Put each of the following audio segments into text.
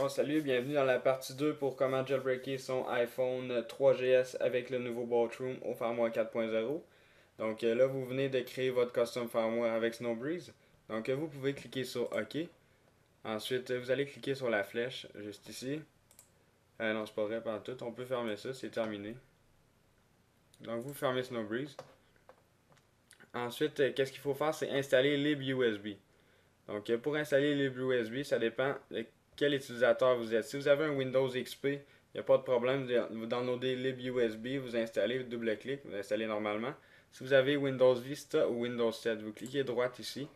Bon, salut, bienvenue dans la partie 2 pour comment jailbreaker son iPhone 3GS avec le nouveau Boatroom au firmware 4.0. Donc là, vous venez de créer votre custom firmware avec Snowbreeze. Donc vous pouvez cliquer sur OK. Ensuite, vous allez cliquer sur la flèche juste ici. Non, c'est pas vrai, pas tout. On peut fermer ça, c'est terminé. Donc vous fermez Snowbreeze. Ensuite, qu'est-ce qu'il faut faire, c'est installer LibUSB. Donc pour installer LibUSB, ça dépend de quel utilisateur vous êtes. Si vous avez un Windows XP, il n'y a pas de problème. Vous downloadez LibUSB, vous installez, vous double-clic, vous installez normalement. Si vous avez Windows Vista ou Windows 7, vous cliquez droite ici,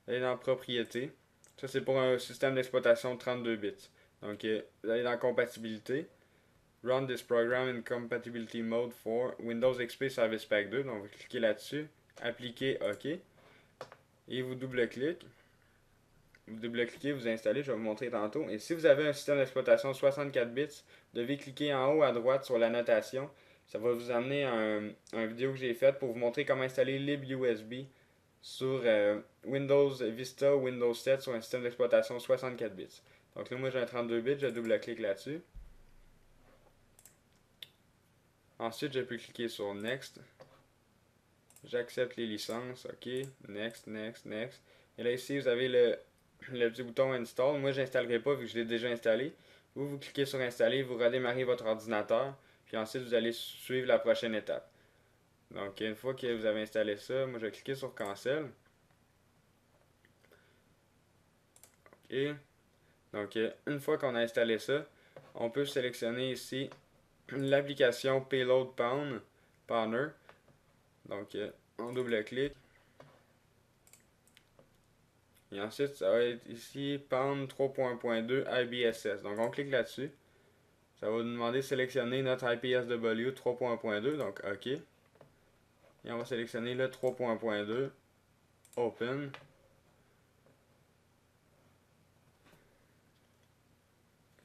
vous allez dans Propriétés. Ça, c'est pour un système d'exploitation 32 bits. Donc, vous allez dans Compatibilité. Run this program in compatibility mode for Windows XP Service Pack 2. Donc, vous cliquez là-dessus, appliquez OK. Et vous double-cliquez. Vous double-cliquez, vous installez, je vais vous montrer tantôt. Et si vous avez un système d'exploitation 64 bits, vous devez cliquer en haut à droite sur l'annotation. Ça va vous amener à un vidéo que j'ai faite pour vous montrer comment installer libUSB sur Windows Vista ou Windows 7 sur un système d'exploitation 64 bits. Donc là, moi j'ai un 32 bits, je double-clique là-dessus. Ensuite, je peux cliquer sur Next. J'accepte les licences, OK. Next, Next, Next. Et là ici, vous avez le petit bouton Install. Moi, je n'installerai pas vu que je l'ai déjà installé. Vous cliquez sur Installer, vous redémarrez votre ordinateur. Puis ensuite, vous allez suivre la prochaine étape. Donc, une fois que vous avez installé ça, moi, je vais cliquer sur Cancel. OK. Donc, une fois qu'on a installé ça, on peut sélectionner ici l'application Payload Powner. Donc, on double-clique. Et ensuite, ça va être ici Pound 3.2 IBSS. Donc, on clique là-dessus. Ça va nous demander de sélectionner notre IPSW 3.2. Donc, OK. Et on va sélectionner le 3.2. Open.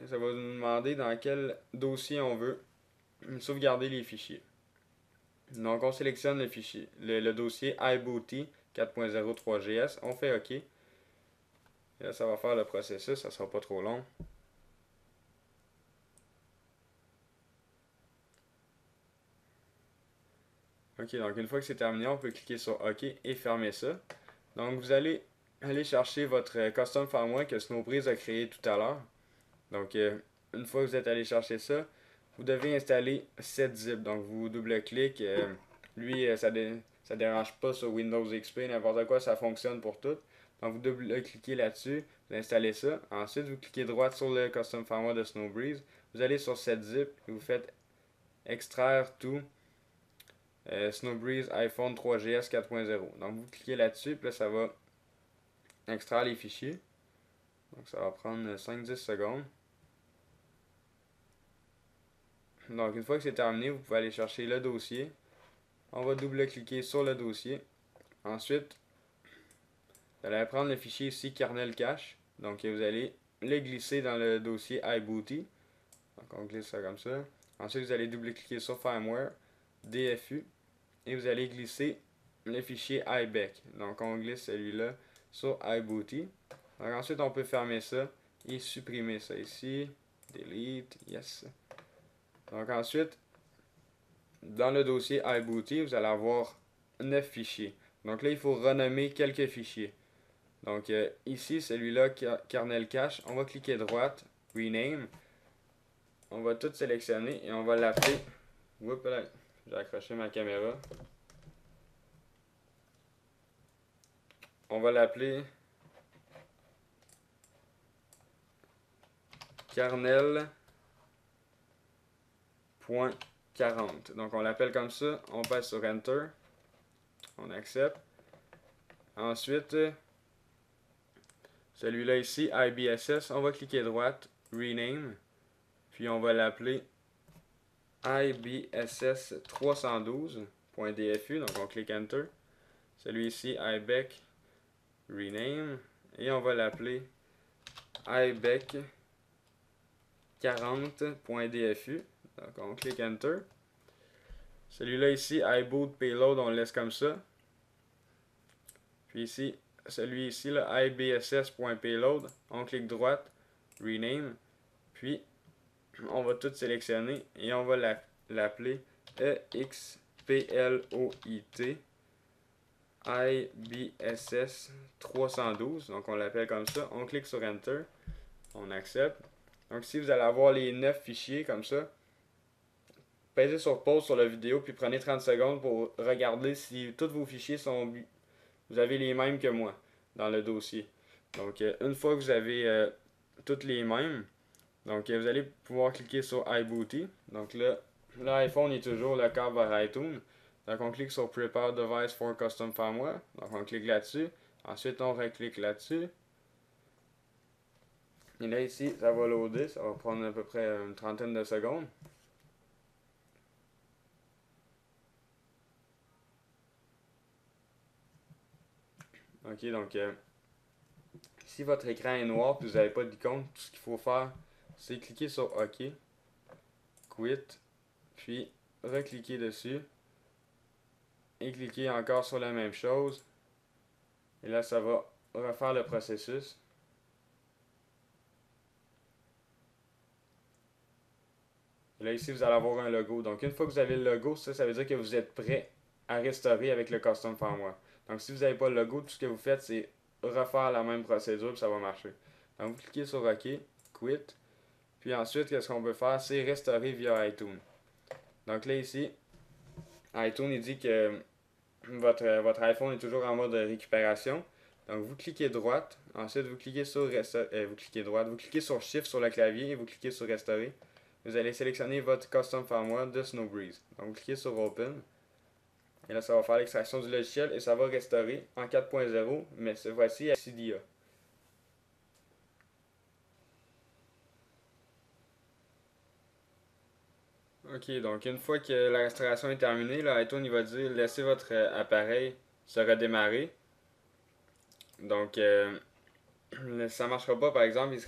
Et ça va nous demander dans quel dossier on veut sauvegarder les fichiers. Donc, on sélectionne le fichier, le dossier iBooty 4.03GS. On fait OK. Et là, ça va faire le processus. Ça sera pas trop long. Ok, donc une fois que c'est terminé, on peut cliquer sur OK et fermer ça. Donc vous allez aller chercher votre custom firmware que Snowbreeze a créé tout à l'heure. Donc une fois que vous êtes allé chercher ça, vous devez installer 7-zip. Donc vous double-cliquez. Lui, ça dérange pas sur Windows XP, n'importe quoi, ça fonctionne pour tout. Donc vous double-cliquez là-dessus, vous installez ça. Ensuite, vous cliquez droite sur le custom firmware de Snowbreeze. Vous allez sur 7-zip et vous faites extraire tout. Snowbreeze iPhone 3GS 4.0. Donc vous cliquez là-dessus, puis là ça va extraire les fichiers. Donc ça va prendre 5-10 secondes. Donc une fois que c'est terminé, vous pouvez aller chercher le dossier. On va double-cliquer sur le dossier. Ensuite, vous allez prendre le fichier ici kernel cache. Donc vous allez le glisser dans le dossier iBooty. Donc on glisse ça comme ça. Ensuite, vous allez double-cliquer sur firmware, DFU. Et vous allez glisser le fichier iBeck. Donc on glisse celui-là sur iBooty. Donc ensuite on peut fermer ça et supprimer ça ici. Delete, yes. Donc ensuite, dans le dossier iBooty, vous allez avoir 9 fichiers. Donc là, il faut renommer quelques fichiers. Donc ici, celui-là, kernel cache, on va cliquer droite, rename. On va tout sélectionner et on va l'appeler. Oups là, j'ai accroché ma caméra. On va l'appeler kernel.40. Donc on l'appelle comme ça, on passe sur Enter, on accepte. Ensuite, celui-là ici, IBSS, on va cliquer droite, Rename, puis on va l'appeler IBSS 312.dfu, donc on clique Enter. Celui-ci, iBeck, Rename, et on va l'appeler iBeck 40.dfu. Donc on clique Enter. Celui-là ici, iBoot Payload, on le laisse comme ça. Puis ici, celui ici, là, ibss.payload, on clique droite, rename, puis on va tout sélectionner et on va l'appeler EXPLOIT IBSS 312, donc on l'appelle comme ça. On clique sur Enter, on accepte. Donc ici vous allez avoir les 9 fichiers comme ça. Pèsez sur pause sur la vidéo puis prenez 30 secondes pour regarder si tous vos fichiers sont, vous avez les mêmes que moi dans le dossier. Donc une fois que vous avez toutes les mêmes, donc vous allez pouvoir cliquer sur iBooty. Donc là, l'iPhone est toujours le câble vers iTunes. Donc on clique sur Prepare Device for Custom Firmware. Donc on clique là-dessus. Ensuite on reclique là-dessus. Et là ici, ça va loader. Ça va prendre à peu près une trentaine de secondes. Ok, donc si votre écran est noir et vous n'avez pas d'icône, tout ce qu'il faut faire, c'est cliquer sur OK, Quit, puis recliquer dessus et cliquer encore sur la même chose. Et là, ça va refaire le processus. Et là, ici, vous allez avoir un logo. Donc, une fois que vous avez le logo, ça veut dire que vous êtes prêt à restaurer avec le Custom Firmware. Donc, si vous n'avez pas le logo, tout ce que vous faites, c'est refaire la même procédure et ça va marcher. Donc, vous cliquez sur OK, Quit. Puis ensuite, qu'est-ce qu'on peut faire? C'est restaurer via iTunes. Donc là, ici, iTunes, il dit que votre iPhone est toujours en mode récupération. Donc, vous cliquez droite. Ensuite, vous cliquez sur vous cliquez droite. Vous cliquez sur Shift sur le clavier et vous cliquez sur Restaurer. Vous allez sélectionner votre Custom Firmware de Snowbreeze. Donc, vous cliquez sur Open. Et là, ça va faire l'extraction du logiciel et ça va restaurer en 4.0, mais cette fois-ci à Cydia. Ok, donc une fois que la restauration est terminée, là, iTunes il va dire laissez votre appareil se redémarrer. Donc, ça ne marchera pas, par exemple, il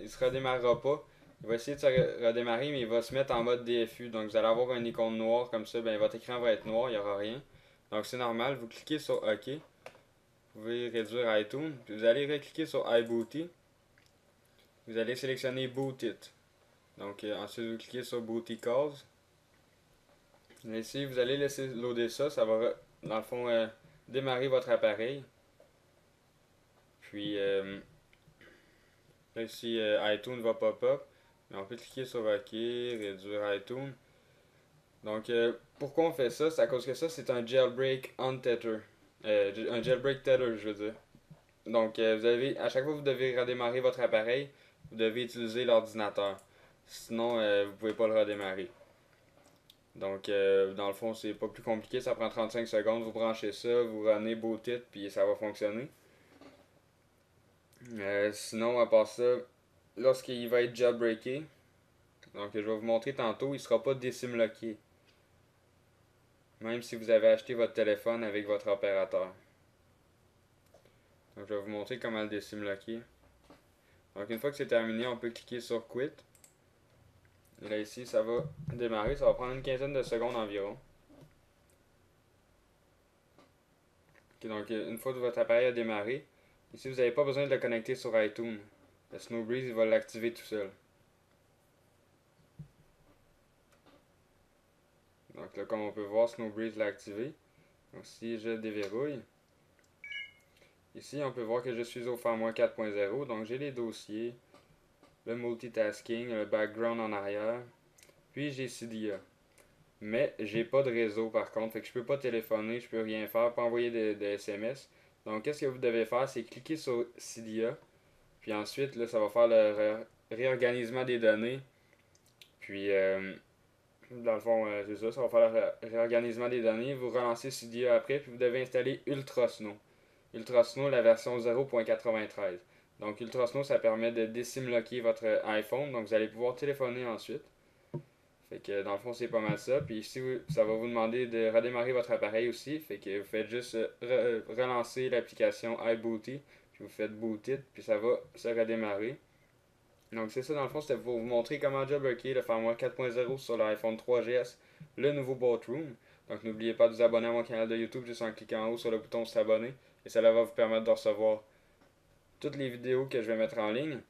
se redémarrera pas. Il va essayer de se redémarrer, mais il va se mettre en mode DFU. Donc, vous allez avoir une icône noire comme ça, ben, votre écran va être noir, il n'y aura rien. Donc, c'est normal. Vous cliquez sur OK. Vous pouvez réduire iTunes. Puis vous allez recliquer sur iBooty. Vous allez sélectionner Boot It. Donc, ensuite, vous cliquez sur Booty Calls. Et ici, vous allez laisser loader ça. Ça va, dans le fond, démarrer votre appareil. Puis, là, ici, iTunes va pop-up. On peut cliquer sur OK, réduire iTunes. Donc, pourquoi on fait ça? C'est à cause que ça, c'est un jailbreak on tether. Un jailbreak tether, je veux dire. Donc, à chaque fois que vous devez redémarrer votre appareil, vous devez utiliser l'ordinateur. Sinon, vous ne pouvez pas le redémarrer. Donc, dans le fond, c'est pas plus compliqué. Ça prend 35 secondes. Vous branchez ça, vous runnez Boot It, puis ça va fonctionner. Sinon, à part ça, lorsqu'il va être jailbreaké, donc je vais vous montrer tantôt, il ne sera pas décimlocké. Même si vous avez acheté votre téléphone avec votre opérateur. Donc, je vais vous montrer comment le décimlocker. Donc, une fois que c'est terminé, on peut cliquer sur Quit. Et là, ici, ça va démarrer. Ça va prendre une quinzaine de secondes environ. Okay, donc, une fois que votre appareil a démarré, ici, vous n'avez pas besoin de le connecter sur iTunes. Le Snowbreeze, il va l'activer tout seul. Donc là, comme on peut voir, Snowbreeze l'a activé. Donc, si je déverrouille, ici, on peut voir que je suis au firmware 4.0. Donc, j'ai les dossiers, le multitasking, le background en arrière. Puis, j'ai Cydia. Mais, j'ai pas de réseau par contre. Fait que je peux pas téléphoner, je peux rien faire, pas envoyer de SMS. Donc, qu'est-ce que vous devez faire? C'est cliquer sur Cydia. Puis ensuite, là, ça va faire le réorganisement des données. Puis, dans le fond, c'est ça, ça va faire le réorganisement des données. Vous relancez Cydia après, puis vous devez installer UltraSnow. UltraSnow, la version 0.93. Donc, UltraSnow, ça permet de décimlocker votre iPhone. Donc, vous allez pouvoir téléphoner ensuite. Fait que, dans le fond, c'est pas mal ça. Puis ici, ça va vous demander de redémarrer votre appareil aussi. Fait que vous faites juste relancer l'application iBooty. Puis vous faites Boot It, puis ça va se redémarrer. Donc c'est ça dans le fond, c'était pour vous montrer comment jailbreaker le firmware 4.0 sur l'iPhone 3GS, le nouveau Boatroom. Donc n'oubliez pas de vous abonner à mon canal de YouTube juste en cliquant en haut sur le bouton s'abonner. Et cela va vous permettre de recevoir toutes les vidéos que je vais mettre en ligne.